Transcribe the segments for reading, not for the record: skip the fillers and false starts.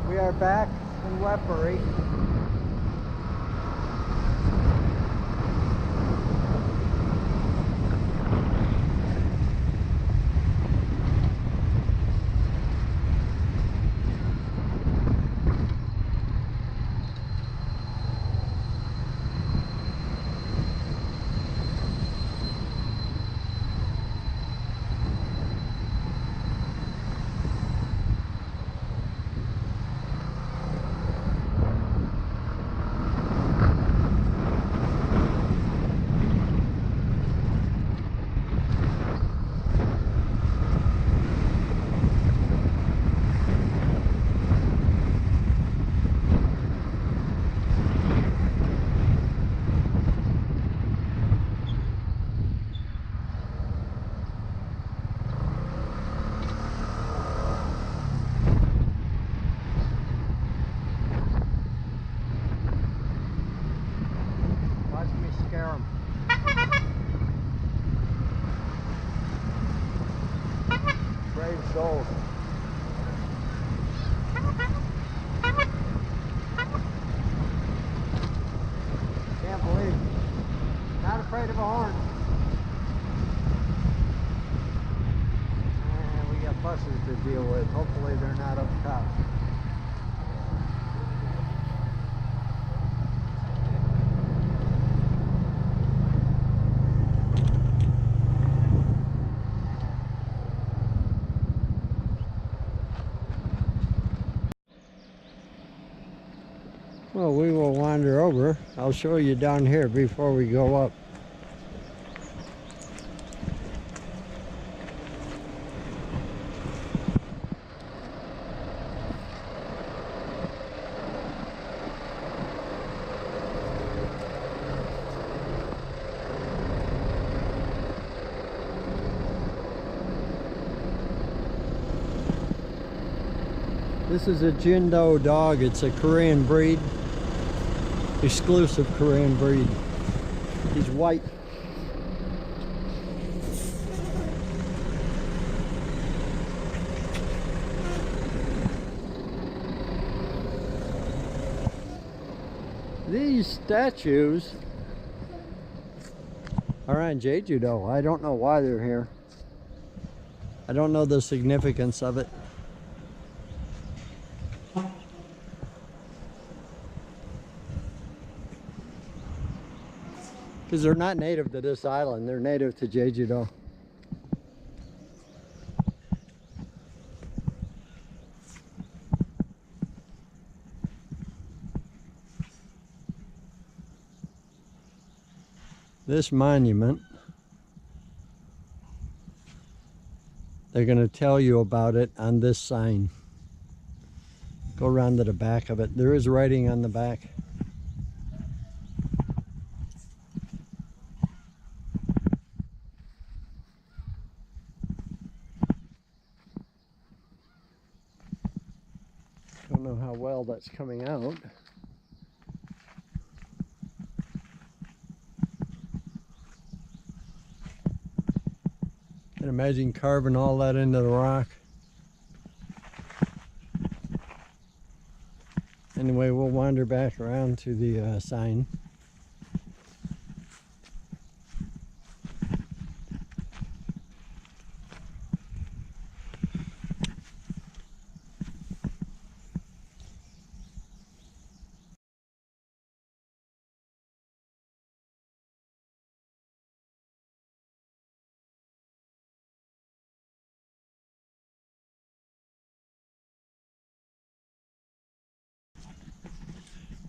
We are back in Oepori. Watch me scare them. Brave souls. Can't believe it. Not afraid of a horn. And we got buses to deal with. Hopefully they're not up top. Well, we will wander over. I'll show you down here before we go up. This is a Jindo dog. It's a Korean breed. Exclusive Korean breed. He's white. These statues are on Jeju-do. I don't know why they're here. I don't know the significance of it. Because they're not native to this island, they're native to Jeju-do. This monument, they're going to tell you about it on this sign. Go around to the back of it. There is writing on the back. Don't know how well that's coming out. Can imagine carving all that into the rock. Anyway, we'll wander back around to the sign.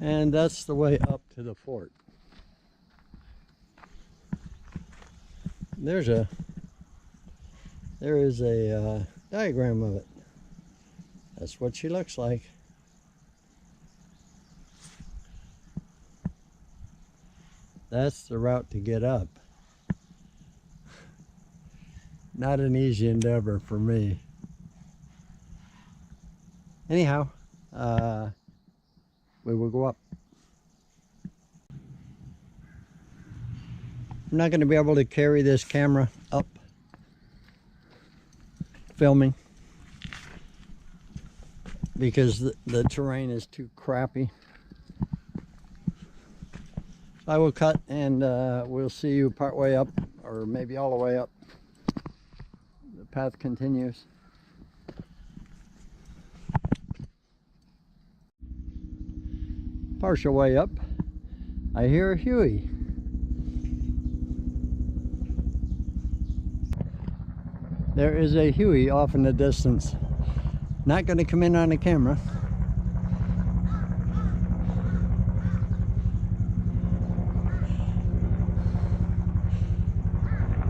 And that's the way up to the fort. There is a diagram of it. That's what she looks like. That's the route to get up. Not an easy endeavor for me. Anyhow, we will go up. I'm not going to be able to carry this camera up filming. because the terrain is too crappy. So I will cut, and we'll see you part way up, or maybe all the way up. The path continues. Partial way up, I hear a Huey. There is a Huey off in the distance. Not going to come in on the camera.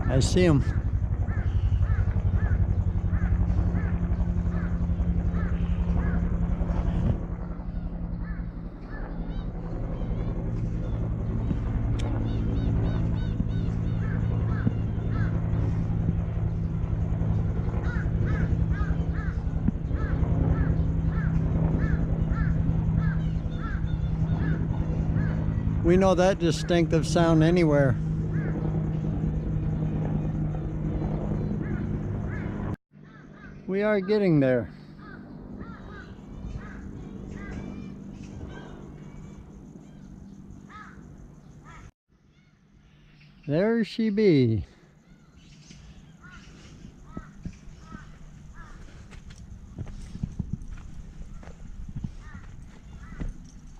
I see him. We know that distinctive sound anywhere. We are getting there. There she be.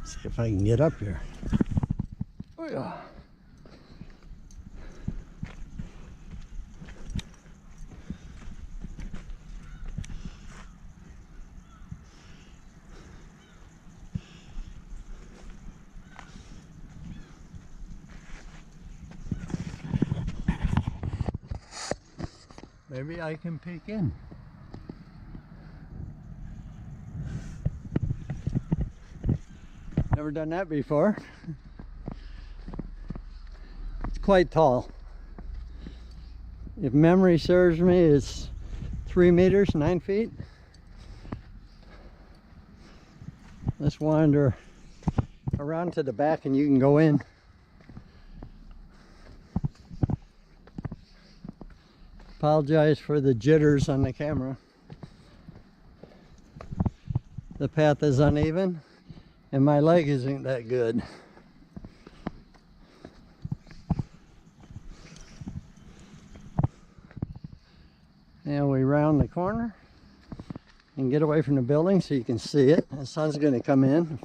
See if I can get up here. Oh yeah. Maybe I can peek in. Never done that before. It's quite tall. If memory serves me, it's 3 meters, 9 feet. Let's wander around to the back and you can go in. Apologize for the jitters on the camera. The path is uneven and my leg isn't that good. And we round the corner and get away from the building so you can see it. The sun's going to come in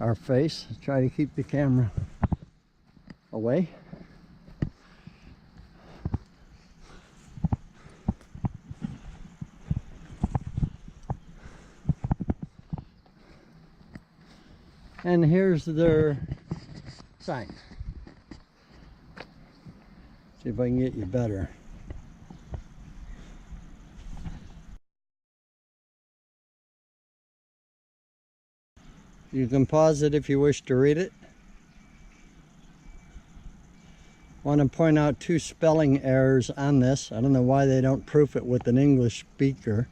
our face. Try to keep the camera away. And here's their sign. See if I can get you better. You can pause it if you wish to read it. I want to point out 2 spelling errors on this. I don't know why they don't proof it with an English speaker.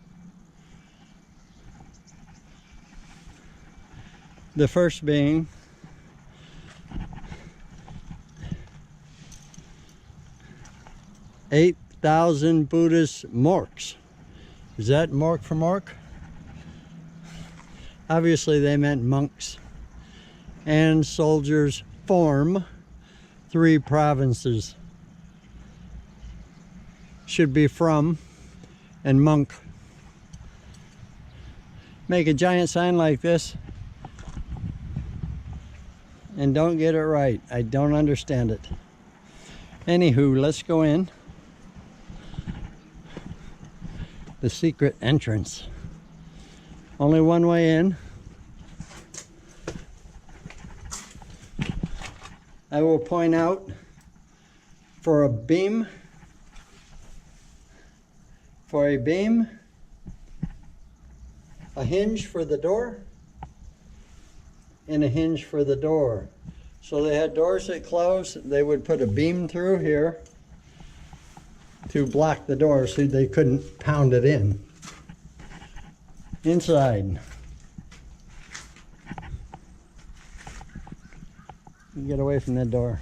The first being "8,000 Buddhist monks." Is that mork for mork? Obviously they meant monks. And soldiers form 3 provinces. Should be from and monk. Make a giant sign like this and don't get it right. I don't understand it. Anywho, let's go in. The secret entrance. Only one way in. I will point out for a beam, a hinge for the door, and a hinge for the door. So they had doors that closed. They would put a beam through here to block the door so they couldn't pound it in. Inside. You get away from that door.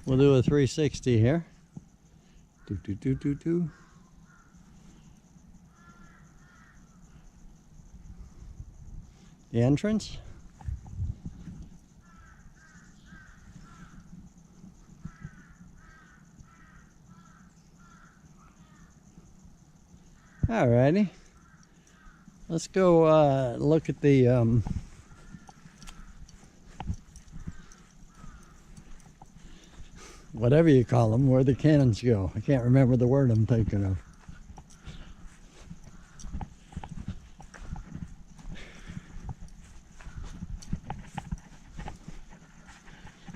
We'll do a 360 here. Do, do, do, do, do. The entrance. Alrighty. Let's go look at the whatever you call them, where the cannons go. I can't remember the word I'm thinking of.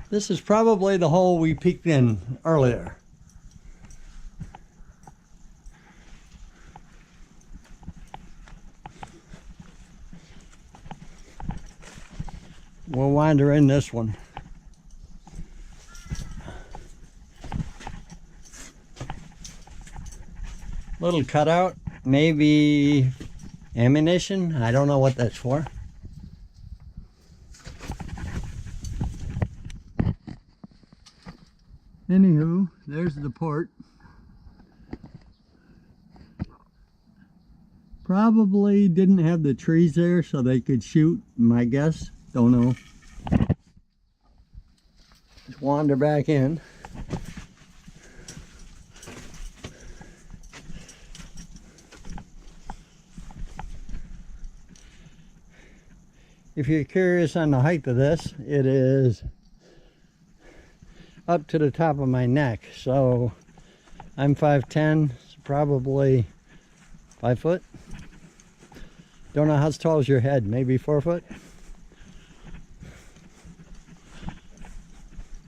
This is probably the hole we peeked in earlier. We'll wander in this one. Little cutout, maybe ammunition. I don't know what that's for. Anywho, there's the port. Probably didn't have the trees there so they could shoot, my guess. Don't know. Just wander back in. If you're curious on the height of this, it is up to the top of my neck. So I'm 5'10", so probably 5 foot. Don't know how tall is your head, maybe 4 foot.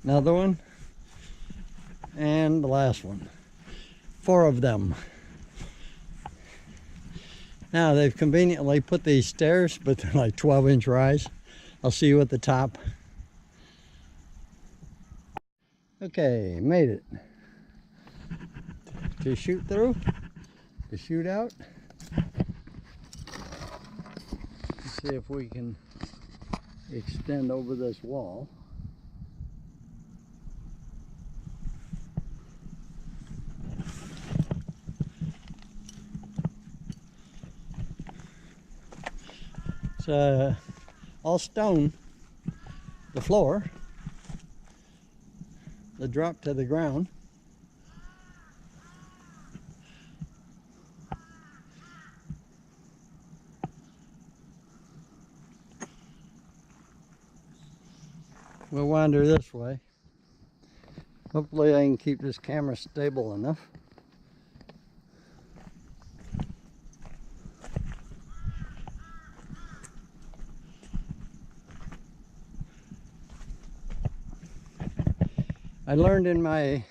Another one. And the last one. 4 of them. Now they've conveniently put these stairs, but they're like 12-inch rise. I'll see you at the top. Okay, made it. To shoot through, to shoot out. Let's see if we can extend over this wall. It's all stone, the floor, the drop to the ground. We'll wander this way. Hopefully I can keep this camera stable enough. I learned in my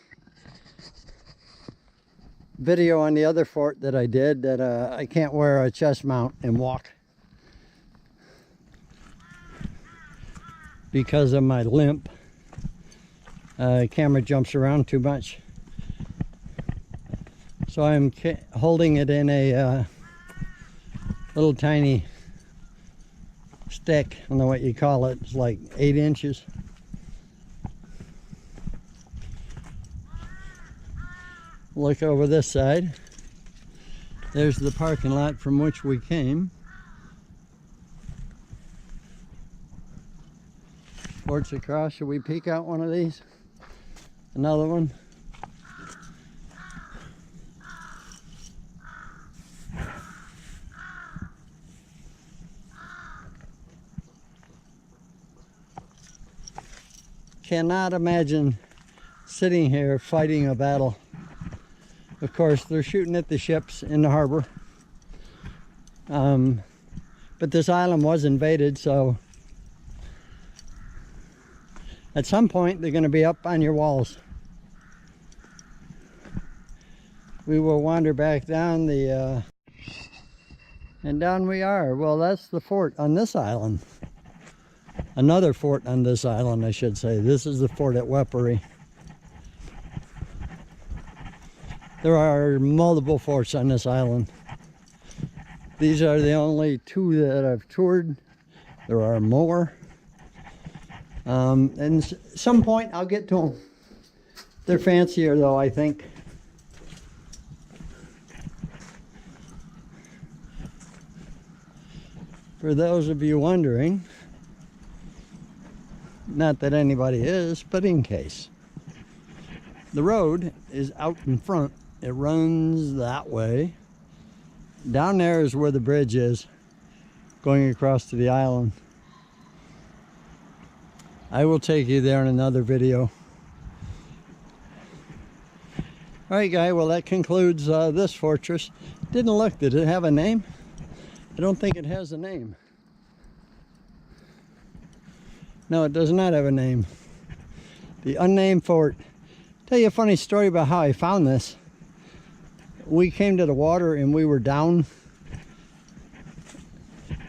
video on the other fort that I did that I can't wear a chest mount and walk because of my limp. Camera jumps around too much. So I'm holding it in a little tiny stick. I don't know what you call it. It's like 8 inches. Look over this side. There's the parking lot from which we came. Forts across. Should we peek out one of these? Another one. Cannot imagine sitting here fighting a battle. Of course, they're shooting at the ships in the harbor. But this island was invaded, so at some point they're going to be up on your walls. We will wander back down the and down we are. Well, that's the fort on this island. Another fort on this island, I should say. This is the fort at Oepori. There are multiple forts on this island. These are the only 2 that I've toured. There are more. And at some point I'll get to them. They're fancier though, I think. For those of you wondering, not that anybody is, but in case. The road is out in front. It runs that way. Down there is where the bridge is, going across to the island. I will take you there in another video. Alright guys, well that concludes this fortress. Didn't look, did it have a name? I don't think it has a name. No, it does not have a name. The unnamed fort. Tell you a funny story about how I found this. We came to the water and we were down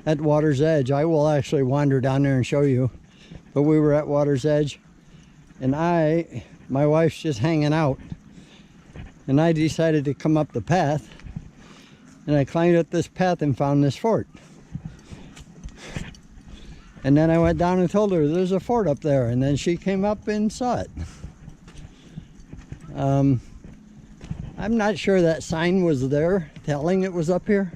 at water's edge. I will actually wander down there and show you. But we were at water's edge and my wife's just hanging out. And I decided to come up the path. And I climbed up this path and found this fort. And then I went down and told her there's a fort up there. And then she came up and saw it. I'm not sure that sign was there telling it was up here.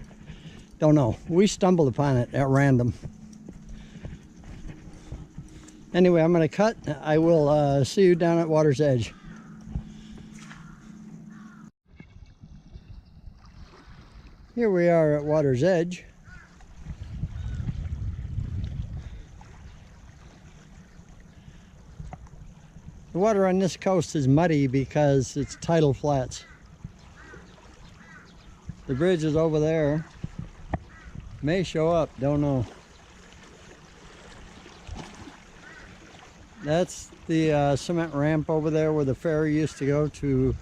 Don't know. We stumbled upon it at random. Anyway, I'm going to cut. I will see you down at water's edge. Here we are at water's edge. The water on this coast is muddy because it's tidal flats. The bridge is over there. May show up, don't know. That's the cement ramp over there where the ferry used to go to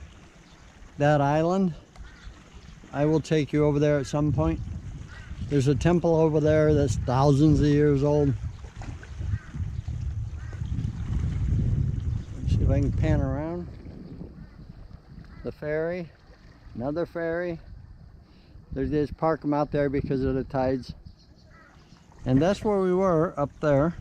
that island. I will take you over there at some point. There's a temple over there that's thousands of years old. Let's see if I can pan around. The ferry, another ferry. They just park them out there because of the tides. And that's where we were, up there.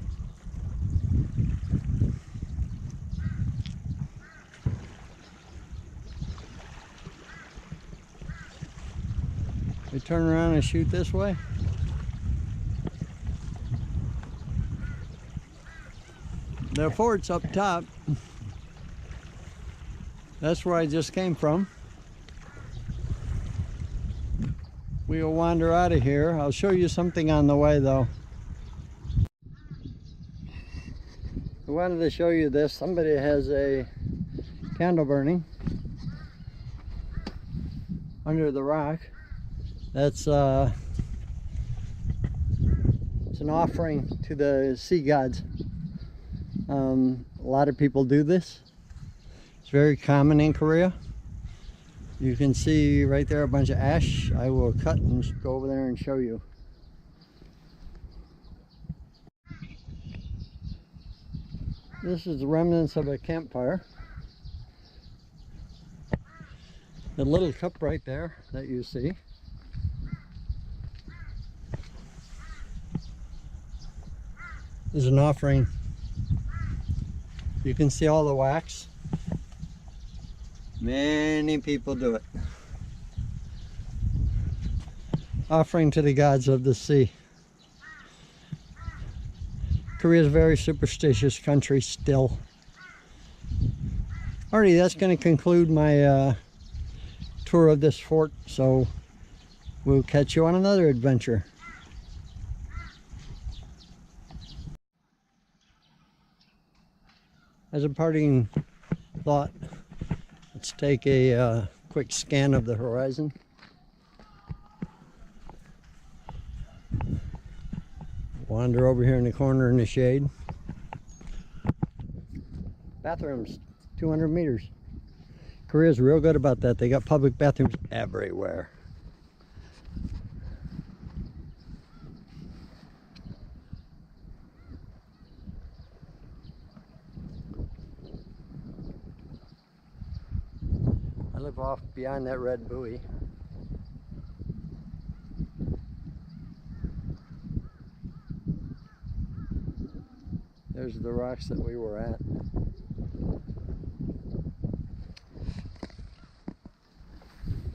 We turn around and shoot this way. The fort's up top. That's where I just came from. We will wander out of here. I'll show you something on the way though. I wanted to show you this. Somebody has a candle burning under the rock. That's it's an offering to the sea gods. A lot of people do this. It's very common in Korea. You can see right there a bunch of ash. I will cut and go over there and show you. This is the remnants of a campfire. The little cup right there that you see. Is an offering. You can see all the wax. Many people do it. Offering to the gods of the sea. Korea is a very superstitious country still. Alrighty, that's going to conclude my tour of this fort. So we'll catch you on another adventure. As a parting thought, let's take a quick scan of the horizon. Wander over here in the corner in the shade. Bathrooms, 200 meters. Korea's real good about that. They got public bathrooms everywhere. I live off beyond that red buoy. There's the rocks that we were at.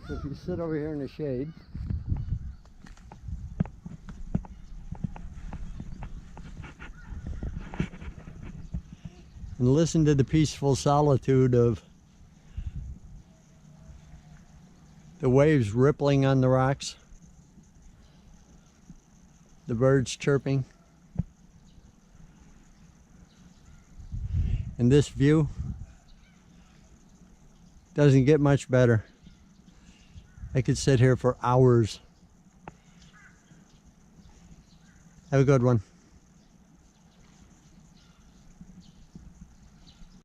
So if you sit over here in the shade, and listen to the peaceful solitude of the waves rippling on the rocks, the birds chirping, and this view doesn't get much better. I could sit here for hours. Have a good one.